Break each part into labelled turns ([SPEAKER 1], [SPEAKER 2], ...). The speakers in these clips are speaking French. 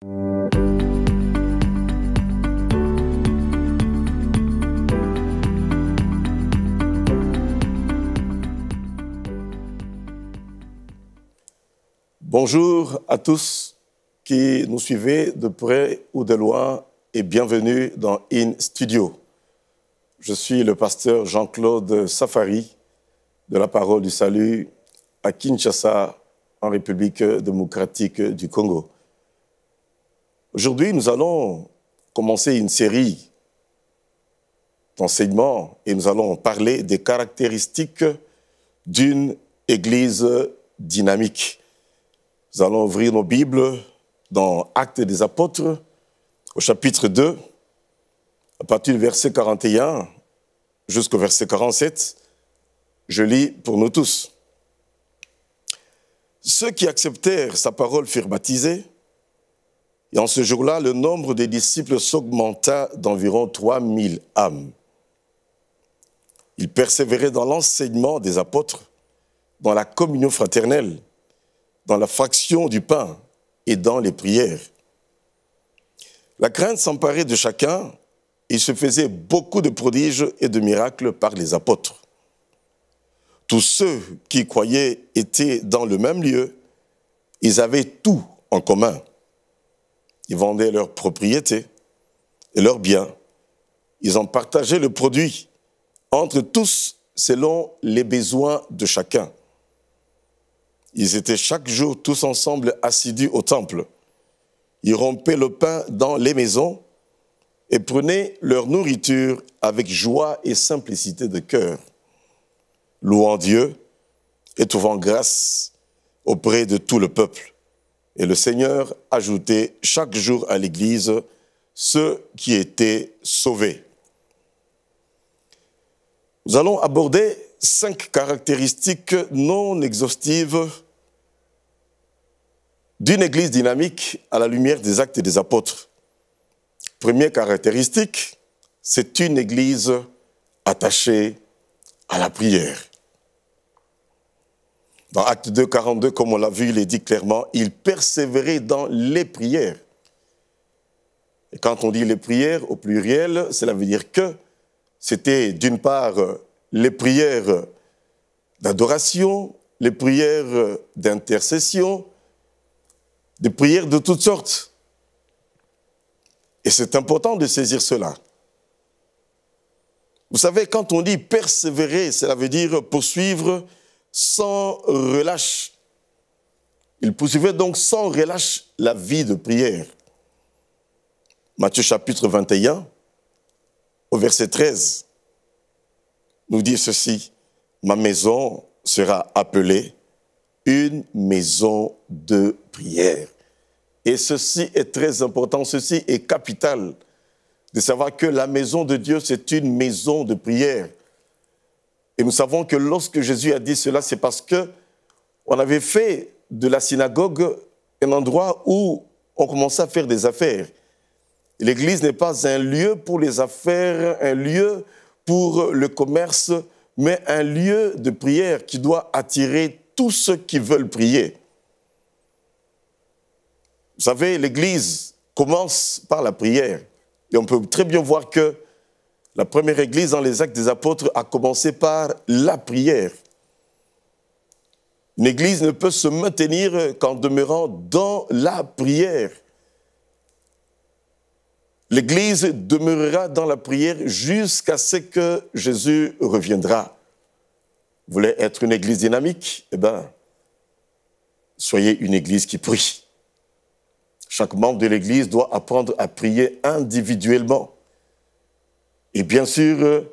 [SPEAKER 1] Bonjour à tous qui nous suivez de près ou de loin et bienvenue dans In Studio. Je suis le pasteur Jean-Claude Safari de la Parole du Salut à Kinshasa, en République démocratique du Congo. Aujourd'hui, nous allons commencer une série d'enseignements et nous allons parler des caractéristiques d'une Église dynamique. Nous allons ouvrir nos Bibles dans Actes des Apôtres, au chapitre 2, à partir du verset 41 jusqu'au verset 47. Je lis pour nous tous. Ceux qui acceptèrent sa parole furent baptisés, et en ce jour-là, le nombre des disciples s'augmenta d'environ 3000 âmes. Ils persévéraient dans l'enseignement des apôtres, dans la communion fraternelle, dans la fraction du pain et dans les prières. La crainte s'emparait de chacun, et il se faisait beaucoup de prodiges et de miracles par les apôtres. Tous ceux qui croyaient étaient dans le même lieu, ils avaient tout en commun. Ils vendaient leurs propriétés et leurs biens. Ils en partageaient le produit entre tous selon les besoins de chacun. Ils étaient chaque jour tous ensemble assidus au temple. Ils rompaient le pain dans les maisons et prenaient leur nourriture avec joie et simplicité de cœur, louant Dieu et trouvant grâce auprès de tout le peuple. Et le Seigneur ajoutait chaque jour à l'Église ceux qui étaient sauvés. Nous allons aborder 5 caractéristiques non exhaustives d'une Église dynamique à la lumière des Actes des Apôtres. Première caractéristique, c'est une Église attachée à la prière. Dans Acte 2, 42, comme on l'a vu, il est dit clairement, ils persévéraient dans les prières. Et quand on dit les prières au pluriel, cela veut dire que c'était d'une part les prières d'adoration, les prières d'intercession, des prières de toutes sortes. Et c'est important de saisir cela. Vous savez, quand on dit persévérer, cela veut dire poursuivre sans relâche. Ils poursuivaient donc sans relâche la vie de prière. Matthieu chapitre 21, au verset 13, nous dit ceci, « Ma maison sera appelée une maison de prière. » Et ceci est très important, ceci est capital, de savoir que la maison de Dieu, c'est une maison de prière. Et nous savons que lorsque Jésus a dit cela, c'est parce qu'on avait fait de la synagogue un endroit où on commençait à faire des affaires. L'Église n'est pas un lieu pour les affaires, un lieu pour le commerce, mais un lieu de prière qui doit attirer tous ceux qui veulent prier. Vous savez, l'Église commence par la prière. Et on peut très bien voir que la première Église dans les Actes des Apôtres a commencé par la prière. Une Église ne peut se maintenir qu'en demeurant dans la prière. L'Église demeurera dans la prière jusqu'à ce que Jésus reviendra. Vous voulez être une Église dynamique? Eh bien, soyez une Église qui prie. Chaque membre de l'Église doit apprendre à prier individuellement. Et bien sûr,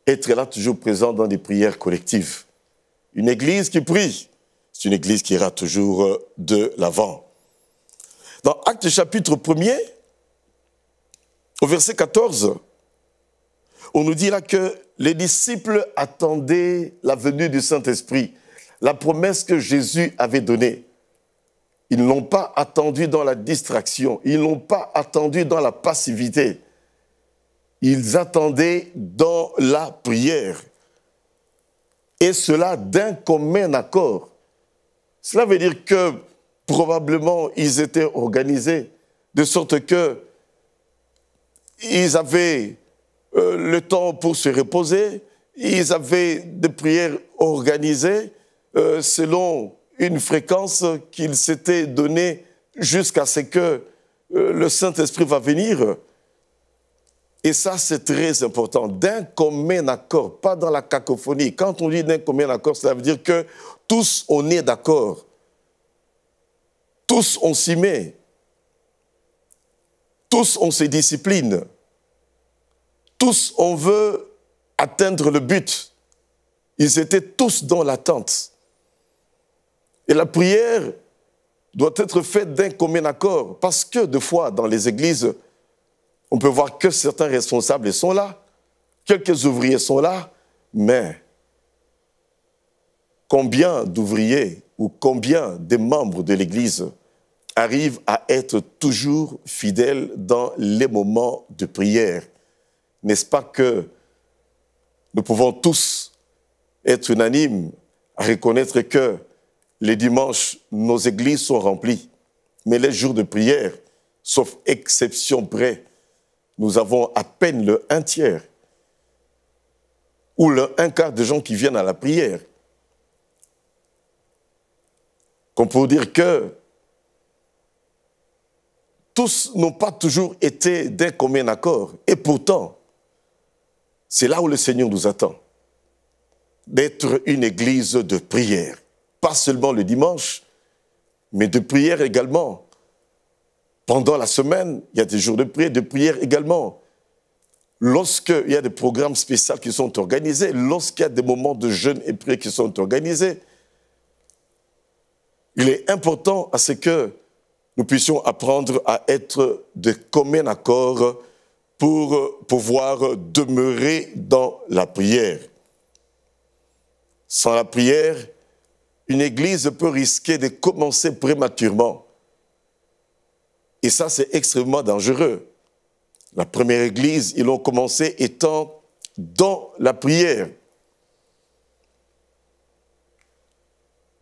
[SPEAKER 1] être là toujours présent dans des prières collectives. Une Église qui prie, c'est une Église qui ira toujours de l'avant. Dans Actes chapitre 1er, au verset 14, on nous dit là que les disciples attendaient la venue du Saint-Esprit, la promesse que Jésus avait donnée. Ils ne l'ont pas attendu dans la distraction, ils ne l'ont pas attendu dans la passivité. Ils attendaient dans la prière. Et cela d'un commun accord. Cela veut dire que probablement ils étaient organisés de sorte que ils avaient le temps pour se reposer, ils avaient des prières organisées selon une fréquence qu'ils s'étaient donnée jusqu'à ce que le Saint-Esprit va venir. Et ça, c'est très important, d'un commun accord, pas dans la cacophonie. Quand on dit d'un commun accord, cela veut dire que tous, on est d'accord. Tous, on s'y met. Tous, on se discipline. Tous, on veut atteindre le but. Ils étaient tous dans l'attente. Et la prière doit être faite d'un commun accord, parce que, des fois, dans les églises, on peut voir que certains responsables sont là, quelques ouvriers sont là, mais combien d'ouvriers ou combien de membres de l'Église arrivent à être toujours fidèles dans les moments de prière? N'est-ce pas que nous pouvons tous être unanimes à reconnaître que les dimanches, nos églises sont remplies, mais les jours de prière, sauf exception près, nous avons à peine le 1/3 ou le 1/4 de gens qui viennent à la prière. Comme pour dire que tous n'ont pas toujours été d'un commun accord. Et pourtant, c'est là où le Seigneur nous attend, d'être une église de prière. Pas seulement le dimanche, mais de prière également. Pendant la semaine, il y a des jours de prière également. Lorsqu'il y a des programmes spéciaux qui sont organisés, lorsqu'il y a des moments de jeûne et prière qui sont organisés, il est important à ce que nous puissions apprendre à être de commun accord pour pouvoir demeurer dans la prière. Sans la prière, une église peut risquer de commencer prématurément. Et ça, c'est extrêmement dangereux. La première église, ils l'ont commencé étant dans la prière.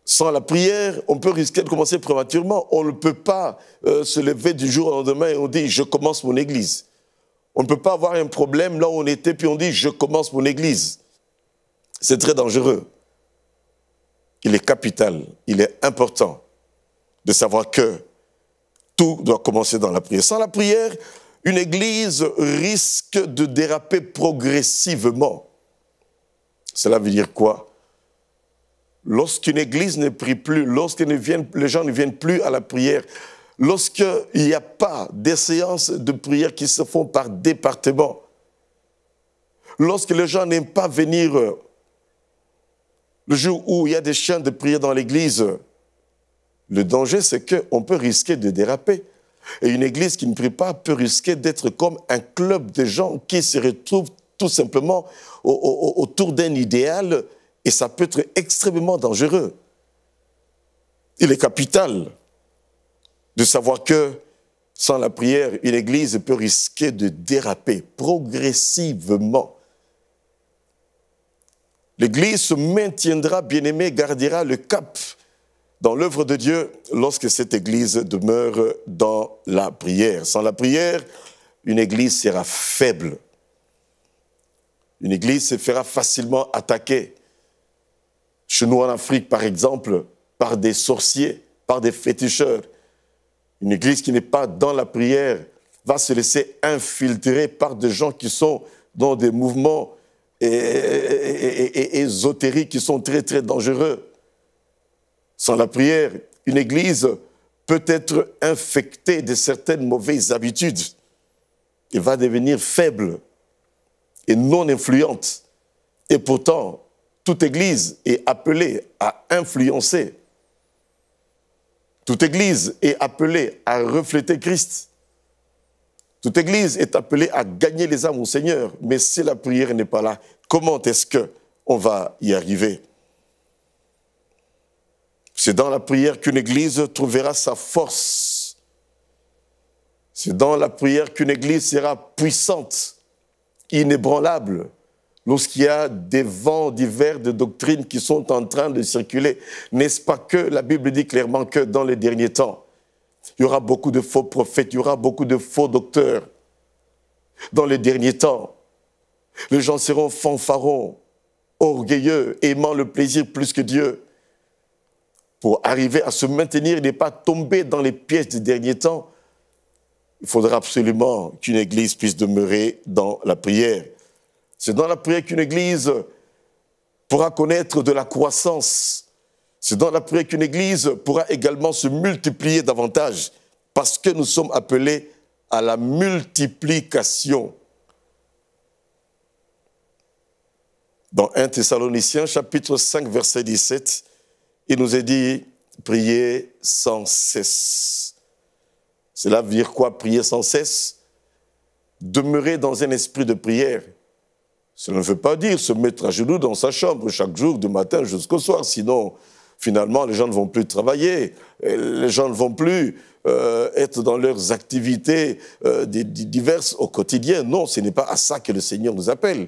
[SPEAKER 1] Sans la prière, on peut risquer de commencer prématurément. On ne peut pas se lever du jour au lendemain et on dit « je commence mon église ». On ne peut pas avoir un problème là où on était puis on dit « je commence mon église ». C'est très dangereux. Il est capital, il est important de savoir que tout doit commencer dans la prière. Sans la prière, une église risque de déraper progressivement. Cela veut dire quoi? Lorsqu'une église ne prie plus, lorsque les gens ne viennent plus à la prière, lorsqu'il n'y a pas des séances de prière qui se font par département, lorsque les gens n'aiment pas venir le jour où il y a des chants de prière dans l'église, le danger, c'est qu'on peut risquer de déraper. Et une église qui ne prie pas peut risquer d'être comme un club de gens qui se retrouvent tout simplement autour d'un idéal, et ça peut être extrêmement dangereux. Il est capital de savoir que sans la prière, une église peut risquer de déraper progressivement. L'église se maintiendra, bien-aimée, gardera le cap dans l'œuvre de Dieu lorsque cette église demeure dans la prière. Sans la prière, une église sera faible. Une église se fera facilement attaquer. Chez nous en Afrique, par exemple, par des sorciers, par des féticheurs. Une église qui n'est pas dans la prière va se laisser infiltrer par des gens qui sont dans des mouvements ésotériques qui sont très, très dangereux. Sans la prière, une église peut être infectée de certaines mauvaises habitudes. Elle va devenir faible et non influente. Et pourtant, toute église est appelée à influencer. Toute église est appelée à refléter Christ. Toute église est appelée à gagner les âmes au Seigneur. Mais si la prière n'est pas là, comment est-ce qu'on va y arriver? C'est dans la prière qu'une église trouvera sa force. C'est dans la prière qu'une église sera puissante, inébranlable. Lorsqu'il y a des vents divers de doctrines qui sont en train de circuler, n'est-ce pas que la Bible dit clairement que dans les derniers temps, Il y aura beaucoup de faux prophètes, il y aura beaucoup de faux docteurs. Dans les derniers temps, les gens seront fanfarons, orgueilleux, aimant le plaisir plus que Dieu. Pour arriver à se maintenir et ne pas tomber dans les pièges des derniers temps, il faudra absolument qu'une église puisse demeurer dans la prière. C'est dans la prière qu'une église pourra connaître de la croissance. C'est dans la prière qu'une église pourra également se multiplier davantage, parce que nous sommes appelés à la multiplication. Dans 1 Thessaloniciens, chapitre 5, verset 17, il nous est dit « Priez sans cesse ». Cela veut dire quoi, prier sans cesse? Demeurer dans un esprit de prière. Cela ne veut pas dire se mettre à genoux dans sa chambre chaque jour, du matin jusqu'au soir. Sinon, finalement, les gens ne vont plus travailler, les gens ne vont plus être dans leurs activités diverses au quotidien. Non, ce n'est pas à ça que le Seigneur nous appelle.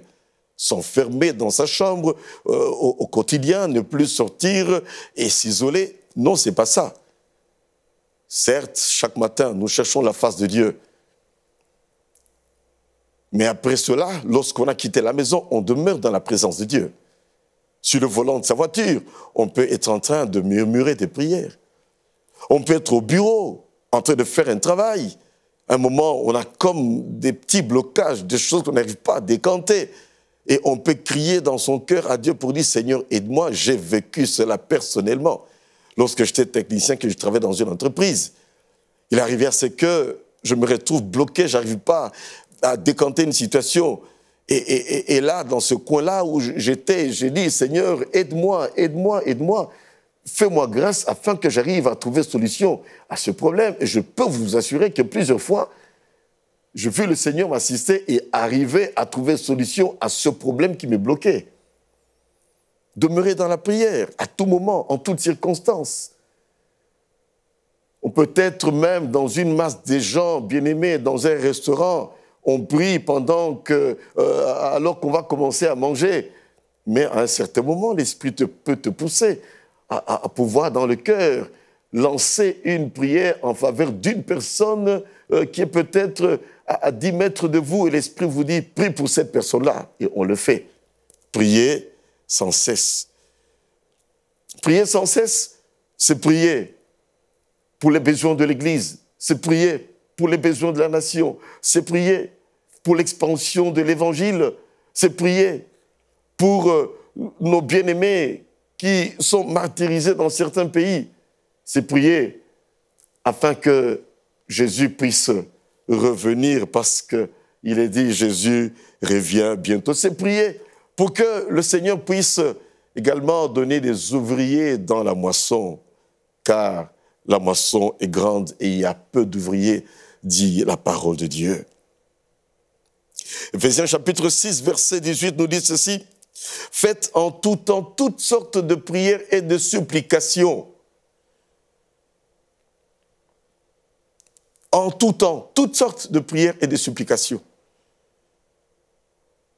[SPEAKER 1] S'enfermer dans sa chambre au quotidien, ne plus sortir et s'isoler. Non, ce n'est pas ça. Certes, chaque matin, nous cherchons la face de Dieu. Mais après cela, lorsqu'on a quitté la maison, on demeure dans la présence de Dieu. Sur le volant de sa voiture, on peut être en train de murmurer des prières. On peut être au bureau, en train de faire un travail. À un moment, on a comme des petits blocages, des choses qu'on n'arrive pas à décanter. Et on peut crier dans son cœur à Dieu pour dire « Seigneur, aide-moi, j'ai vécu cela personnellement. » Lorsque j'étais technicien, que je travaillais dans une entreprise, il arrivait à ce que je me retrouve bloqué, je n'arrive pas à décanter une situation. Et là, dans ce coin-là où j'étais, j'ai dit, Seigneur, aide-moi, aide-moi, aide-moi. Fais-moi grâce afin que j'arrive à trouver solution à ce problème. Et je peux vous assurer que plusieurs fois, j'ai vu le Seigneur m'assister et arriver à trouver solution à ce problème qui me bloquait. Demeurer dans la prière, à tout moment, en toutes circonstances. On peut être même dans une masse de gens bien-aimés, dans un restaurant, on prie alors qu'on va commencer à manger. Mais à un certain moment, l'Esprit peut te pousser à pouvoir, dans le cœur, lancer une prière en faveur d'une personne qui est peut-être à 10 mètres de vous, et l'Esprit vous dit, prie pour cette personne-là. Et on le fait. Prier sans cesse. Prier sans cesse, c'est prier pour les besoins de l'Église, c'est prier pour les besoins de la nation, c'est prier pour l'expansion de l'Évangile, c'est prier pour nos bien-aimés qui sont martyrisés dans certains pays, c'est prier afin que Jésus puisse revenir, parce qu'il est dit Jésus revient bientôt. C'est prier pour que le Seigneur puisse également donner des ouvriers dans la moisson, car la moisson est grande et il y a peu d'ouvriers, dit la parole de Dieu. Éphésiens chapitre 6, verset 18 nous dit ceci, « Faites en tout temps toutes sortes de prières et de supplications. » En tout temps, toutes sortes de prières et de supplications.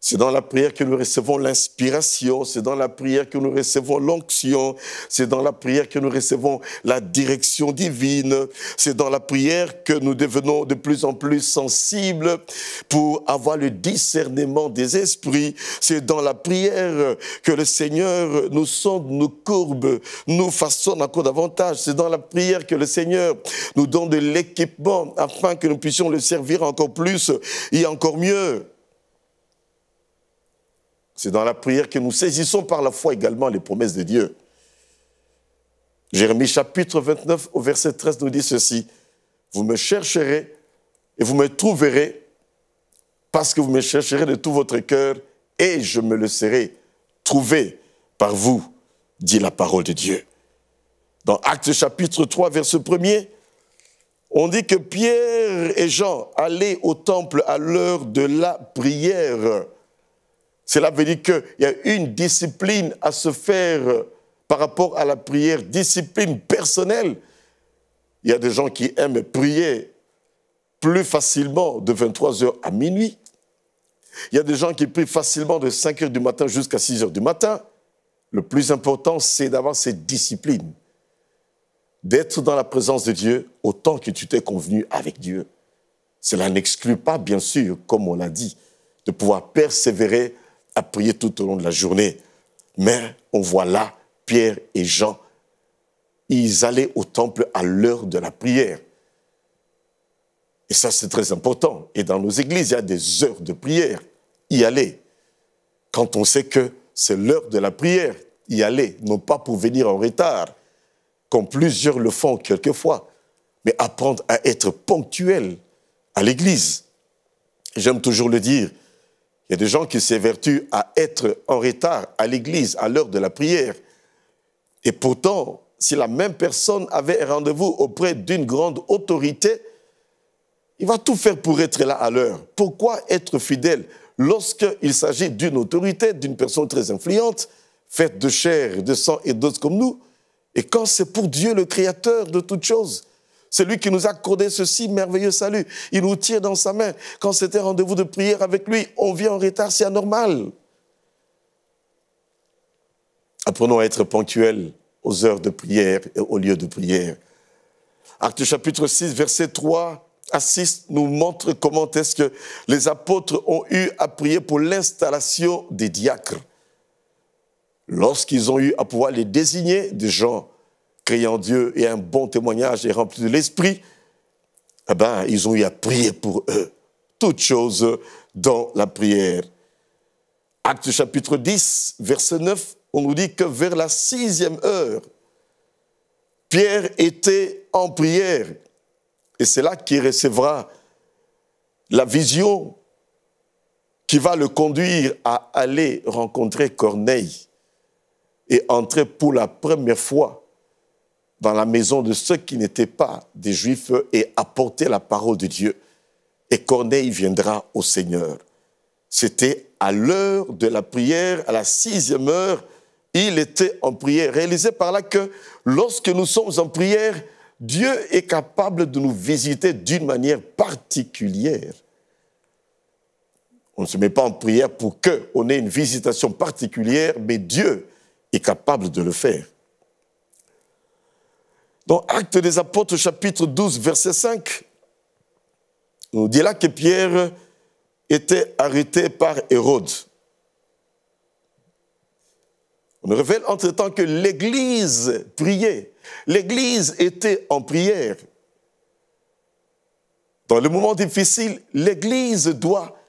[SPEAKER 1] C'est dans la prière que nous recevons l'inspiration, c'est dans la prière que nous recevons l'onction, c'est dans la prière que nous recevons la direction divine, c'est dans la prière que nous devenons de plus en plus sensibles pour avoir le discernement des esprits, c'est dans la prière que le Seigneur nous sonde, nous courbe, nous façonne encore davantage, c'est dans la prière que le Seigneur nous donne de l'équipement afin que nous puissions le servir encore plus et encore mieux. C'est dans la prière que nous saisissons par la foi également les promesses de Dieu. Jérémie chapitre 29 au verset 13 nous dit ceci. Vous me chercherez et vous me trouverez parce que vous me chercherez de tout votre cœur et je me le serai trouvé par vous, dit la parole de Dieu. Dans Actes chapitre 3 verset 1er, on dit que Pierre et Jean allaient au temple à l'heure de la prière. Cela veut dire qu'il y a une discipline à se faire par rapport à la prière, discipline personnelle. Il y a des gens qui aiment prier plus facilement de 23h à minuit. Il y a des gens qui prient facilement de 5h du matin jusqu'à 6h du matin. Le plus important, c'est d'avoir cette discipline. d'être dans la présence de Dieu autant que tu t'es convenu avec Dieu. Cela n'exclut pas, bien sûr, comme on l'a dit, de pouvoir persévérer à prier tout au long de la journée. Mais on voit là Pierre et Jean, ils allaient au temple à l'heure de la prière. Et ça, c'est très important. Et dans nos églises, il y a des heures de prière. Y aller. Quand on sait que c'est l'heure de la prière, y aller, non pas pour venir en retard, comme plusieurs le font quelquefois, mais apprendre à être ponctuel à l'église. J'aime toujours le dire, il y a des gens qui s'évertuent à être en retard à l'église à l'heure de la prière. Et pourtant, si la même personne avait un rendez-vous auprès d'une grande autorité, il va tout faire pour être là à l'heure. Pourquoi être fidèle lorsqu'il s'agit d'une autorité, d'une personne très influente, faite de chair, de sang et d'os comme nous, et quand c'est pour Dieu, le Créateur de toutes choses, c'est lui qui nous a accordé ce si merveilleux salut. Il nous tient dans sa main. Quand c'était rendez-vous de prière avec lui, on vient en retard, c'est anormal. Apprenons à être ponctuels aux heures de prière et aux lieux de prière. Actes chapitre 6, versets 3 à 6 nous montre comment est-ce que les apôtres ont eu à prier pour l'installation des diacres. Lorsqu'ils ont eu à pouvoir les désigner, des gens créant Dieu et un bon témoignage et remplis de l'esprit, eh ben, ils ont eu à prier pour eux. Toutes choses dans la prière. Actes chapitre 10, verset 9, on nous dit que vers la 6e heure, Pierre était en prière. Et c'est là qu'il recevra la vision qui va le conduire à aller rencontrer Corneille et entrer pour la première fois dans la maison de ceux qui n'étaient pas des Juifs et apporter la parole de Dieu. Et Corneille viendra au Seigneur. C'était à l'heure de la prière, à la 6e heure, il était en prière. Réalisez par là que lorsque nous sommes en prière, Dieu est capable de nous visiter d'une manière particulière. On ne se met pas en prière pour qu'on ait une visitation particulière, mais Dieu est capable de le faire. Dans Actes des Apôtres, chapitre 12, verset 5, on dit là que Pierre était arrêté par Hérode. On nous révèle entre-temps que l'Église priait. L'Église était en prière. Dans le moment difficile, l'Église doit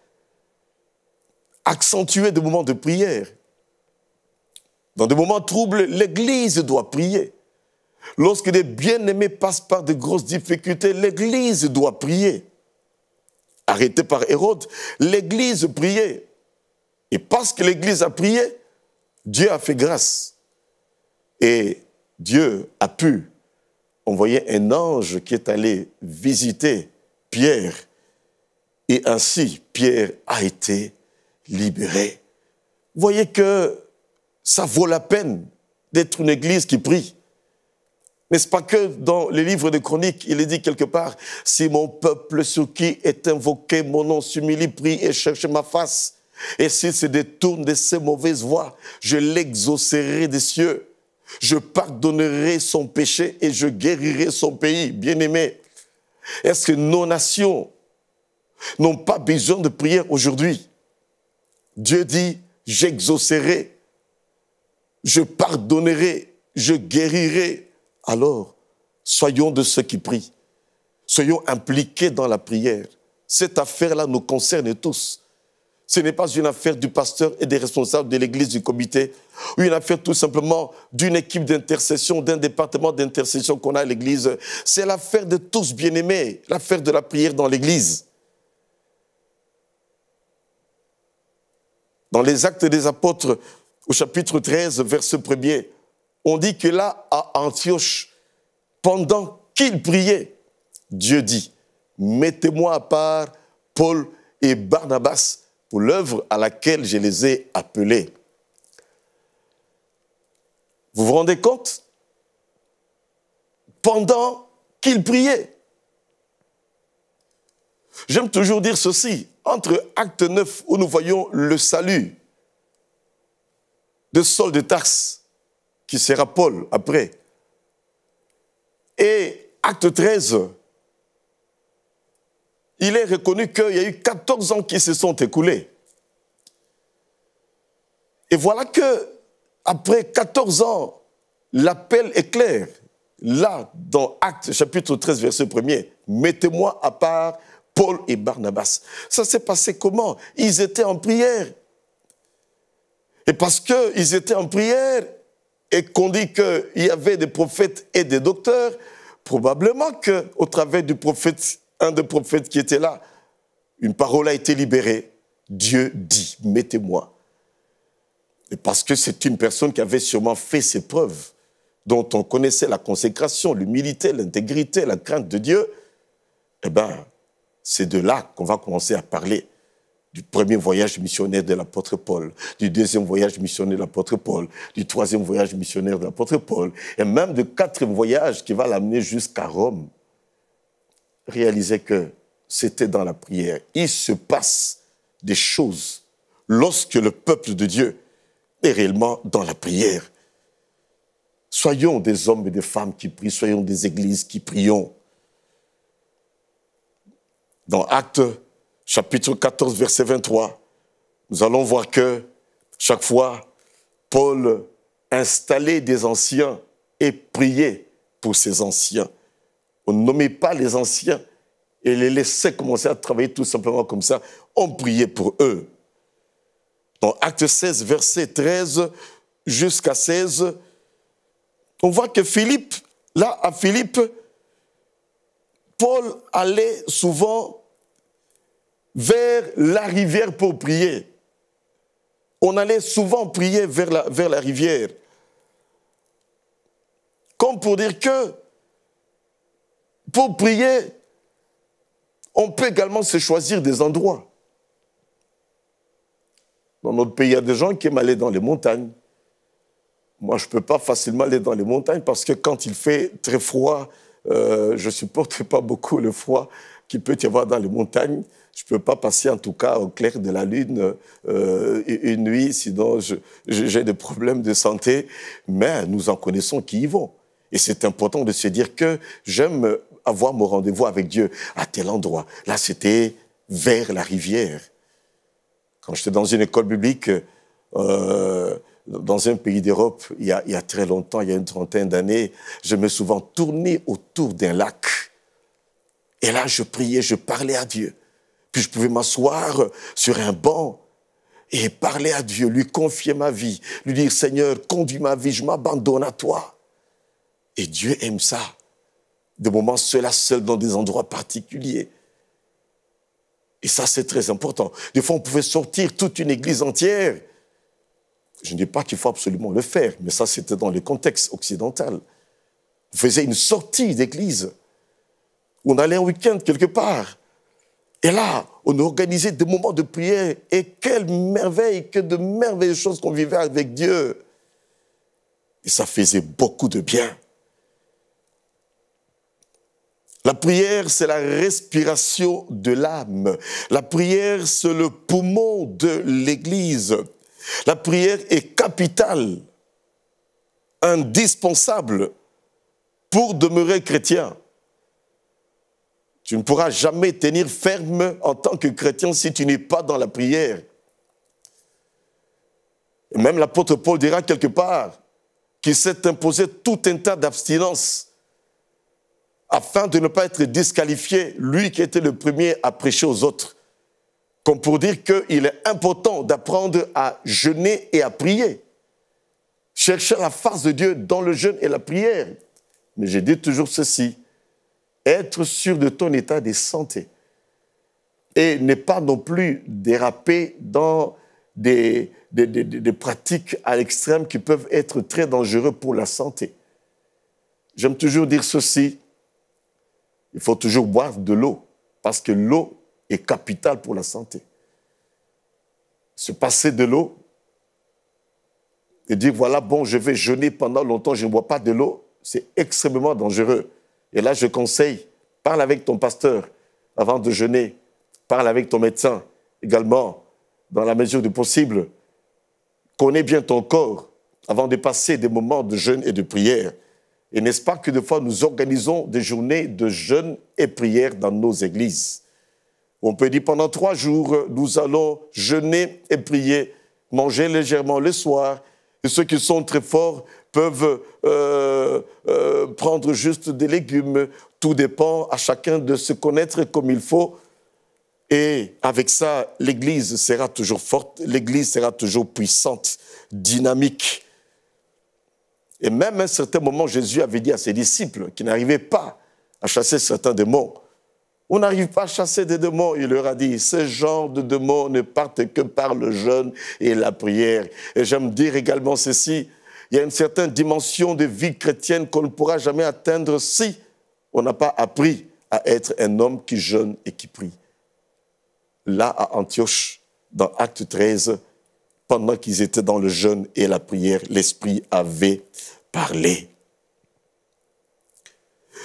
[SPEAKER 1] accentuer des moments de prière. Dans des moments troubles, l'Église doit prier. Lorsque les bien-aimés passent par de grosses difficultés, l'Église doit prier. Arrêté par Hérode, l'Église priait. Et parce que l'Église a prié, Dieu a fait grâce. Et Dieu a pu envoyer un ange qui est allé visiter Pierre. Et ainsi, Pierre a été libéré. Vous voyez que ça vaut la peine d'être une église qui prie. N'est-ce pas que dans les livres de Chroniques, il est dit quelque part, « Si mon peuple sur qui est invoqué mon nom s'humilie, prie et cherche ma face, et s'il se détourne de ses mauvaises voies, je l'exaucerai des cieux. Je pardonnerai son péché et je guérirai son pays. » Bien-aimés, est-ce que nos nations n'ont pas besoin de prière aujourd'hui? Dieu dit, j'exaucerai, je pardonnerai, je guérirai. Alors, soyons de ceux qui prient. Soyons impliqués dans la prière. Cette affaire-là nous concerne tous. Ce n'est pas une affaire du pasteur et des responsables de l'église, du comité, ou une affaire tout simplement d'une équipe d'intercession, d'un département d'intercession qu'on a à l'église. C'est l'affaire de tous, bien-aimés, l'affaire de la prière dans l'église. Dans les Actes des Apôtres, au chapitre 13, verset 1er, on dit que là, à Antioche, pendant qu'ils priaient, Dieu dit, « Mettez-moi à part Paul et Barnabas pour l'œuvre à laquelle je les ai appelés. » Vous vous rendez compte? Pendant qu'ils priaient. J'aime toujours dire ceci, entre Acte 9, où nous voyons le salut de Saul de Tarse, qui sera Paul après, Et acte 13, il est reconnu qu'il y a eu 14 ans qui se sont écoulés. Et voilà que, après 14 ans, l'appel est clair. Là, dans Actes chapitre 13, verset 1er, « Mettez-moi à part Paul et Barnabas ». Ça s'est passé comment? Ils étaient en prière. Et parce qu'ils étaient en prière et qu'on dit qu'il y avait des prophètes et des docteurs, probablement qu'au travers du prophète, un des prophètes qui était là, une parole a été libérée. Dieu dit, mettez-moi. Et parce que c'est une personne qui avait sûrement fait ses preuves, dont on connaissait la consécration, l'humilité, l'intégrité, la crainte de Dieu, eh bien, c'est de là qu'on va commencer à parler du premier voyage missionnaire de l'apôtre Paul, du deuxième voyage missionnaire de l'apôtre Paul, du troisième voyage missionnaire de l'apôtre Paul, et même du quatrième voyage qui va l'amener jusqu'à Rome. Réalisez que c'était dans la prière. Il se passe des choses lorsque le peuple de Dieu est réellement dans la prière. Soyons des hommes et des femmes qui prient, soyons des églises qui prions. Dans Actes chapitre 14, verset 23, nous allons voir que chaque fois, Paul installait des anciens et priait pour ces anciens. On ne nommait pas les anciens et les laissait commencer à travailler tout simplement comme ça. On priait pour eux. Dans Actes 16, verset 13 jusqu'à 16, on voit que Philippe, là, à Philippe, Paul allait souvent vers la rivière pour prier. On allait souvent prier vers la rivière. Comme pour dire que, pour prier, on peut également se choisir des endroits. Dans notre pays, il y a des gens qui aiment aller dans les montagnes. Moi, je ne peux pas facilement aller dans les montagnes parce que quand il fait très froid, je ne supporte pas beaucoup le froid qu'il peut y avoir dans les montagnes. Je ne peux pas passer, en tout cas, au clair de la lune une nuit, sinon j'ai des problèmes de santé. Mais nous en connaissons qui y vont. Et c'est important de se dire que j'aime avoir mon rendez-vous avec Dieu à tel endroit. Là, c'était vers la rivière. Quand j'étais dans une école biblique, dans un pays d'Europe, il y a très longtemps, il y a une trentaine d'années, je me suis souvent tourné autour d'un lac. Et là, je priais, je parlais à Dieu. Puis je pouvais m'asseoir sur un banc et parler à Dieu, lui confier ma vie, lui dire, Seigneur, conduis ma vie, je m'abandonne à toi. Et Dieu aime ça. Des moments seul à seul dans des endroits particuliers. Et ça, c'est très important. Des fois, on pouvait sortir toute une église entière. Je ne dis pas qu'il faut absolument le faire, mais ça, c'était dans le contexte occidental. On faisait une sortie d'église. On allait un week-end quelque part. Et là, on organisait des moments de prière. Et quelle merveille, que de merveilleuses choses qu'on vivait avec Dieu. Et ça faisait beaucoup de bien. La prière, c'est la respiration de l'âme. La prière, c'est le poumon de l'Église. La prière est capitale, indispensable pour demeurer chrétien. Tu ne pourras jamais tenir ferme en tant que chrétien si tu n'es pas dans la prière. Et même l'apôtre Paul dira quelque part qu'il s'est imposé tout un tas d'abstinences afin de ne pas être disqualifié, lui qui était le premier à prêcher aux autres. Comme pour dire qu'il est important d'apprendre à jeûner et à prier. Chercher la face de Dieu dans le jeûne et la prière. Mais je dis toujours ceci, être sûr de ton état de santé et ne pas non plus déraper dans des pratiques à l'extrême qui peuvent être très dangereuses pour la santé. J'aime toujours dire ceci, il faut toujours boire de l'eau, parce que l'eau est capitale pour la santé. Se passer de l'eau et dire, voilà, bon, je vais jeûner pendant longtemps, je ne bois pas de l'eau, c'est extrêmement dangereux. Et là, je conseille, parle avec ton pasteur avant de jeûner, parle avec ton médecin également, dans la mesure du possible. Connais bien ton corps avant de passer des moments de jeûne et de prière. Et n'est-ce pas que des fois nous organisons des journées de jeûne et prière dans nos églises? On peut dire pendant 3 jours, nous allons jeûner et prier, manger légèrement le soir. Et ceux qui sont très forts peuvent prendre juste des légumes. Tout dépend à chacun de se connaître comme il faut. Et avec ça, l'Église sera toujours forte, l'Église sera toujours puissante, dynamique. Et même à un certain moment, Jésus avait dit à ses disciples qui n'arrivaient pas à chasser certains démons. On n'arrive pas à chasser des démons. Il leur a dit, ce genre de démons ne partent que par le jeûne et la prière. Et j'aime dire également ceci, il y a une certaine dimension de vie chrétienne qu'on ne pourra jamais atteindre si on n'a pas appris à être un homme qui jeûne et qui prie. Là, à Antioche, dans Acte 13, pendant qu'ils étaient dans le jeûne et la prière, l'Esprit avait parlé.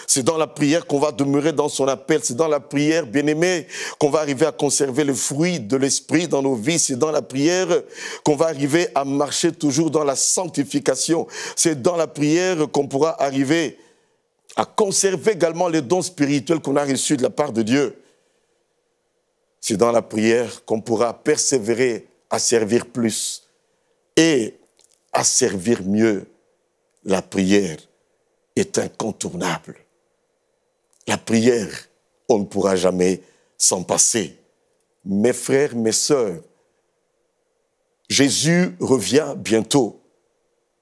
[SPEAKER 1] C'est dans la prière qu'on va demeurer dans son appel. C'est dans la prière, bien-aimé, qu'on va arriver à conserver le fruit de l'Esprit dans nos vies. C'est dans la prière qu'on va arriver à marcher toujours dans la sanctification. C'est dans la prière qu'on pourra arriver à conserver également les dons spirituels qu'on a reçus de la part de Dieu. C'est dans la prière qu'on pourra persévérer à servir plus et à servir mieux. La prière est incontournable. La prière, on ne pourra jamais s'en passer. Mes frères, mes sœurs, Jésus revient bientôt.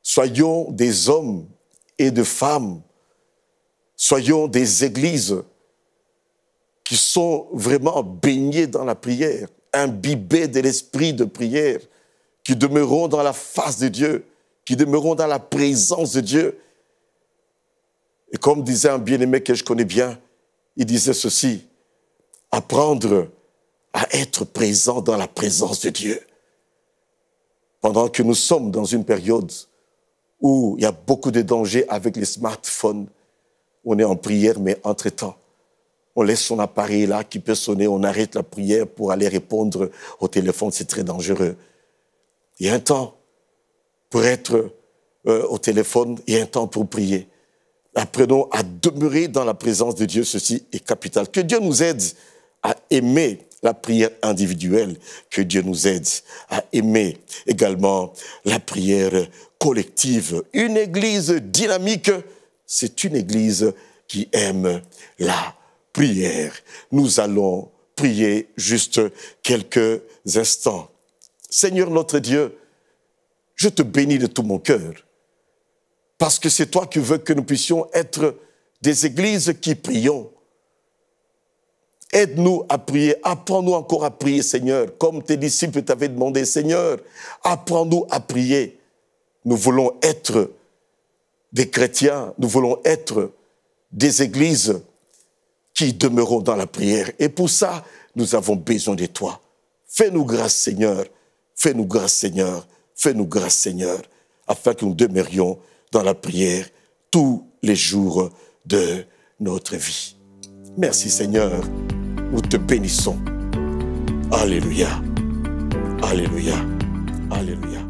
[SPEAKER 1] Soyons des hommes et de femmes, soyons des églises qui sont vraiment baignés dans la prière, imbibés de l'esprit de prière, qui demeureront dans la face de Dieu, qui demeureront dans la présence de Dieu. Et comme disait un bien-aimé que je connais bien, il disait ceci, apprendre à être présent dans la présence de Dieu. Pendant que nous sommes dans une période où il y a beaucoup de dangers avec les smartphones, on est en prière, mais entre-temps, on laisse son appareil là qui peut sonner, on arrête la prière pour aller répondre au téléphone, c'est très dangereux. Il y a un temps pour être au téléphone, il y a un temps pour prier. Apprenons à demeurer dans la présence de Dieu, ceci est capital. Que Dieu nous aide à aimer la prière individuelle, que Dieu nous aide à aimer également la prière collective. Une église dynamique, c'est une église qui aime la prière. Nous allons prier juste quelques instants. Seigneur notre Dieu, je te bénis de tout mon cœur, parce que c'est toi qui veux que nous puissions être des églises qui prions. Aide-nous à prier, apprends-nous encore à prier, Seigneur, comme tes disciples t'avaient demandé, Seigneur, apprends-nous à prier. Nous voulons être des chrétiens, nous voulons être des églises qui demeurons dans la prière. Et pour ça, nous avons besoin de toi. Fais-nous grâce, Seigneur, fais-nous grâce, Seigneur, fais-nous grâce, Seigneur, afin que nous demeurions dans la prière tous les jours de notre vie. Merci, Seigneur. Nous te bénissons. Alléluia. Alléluia. Alléluia.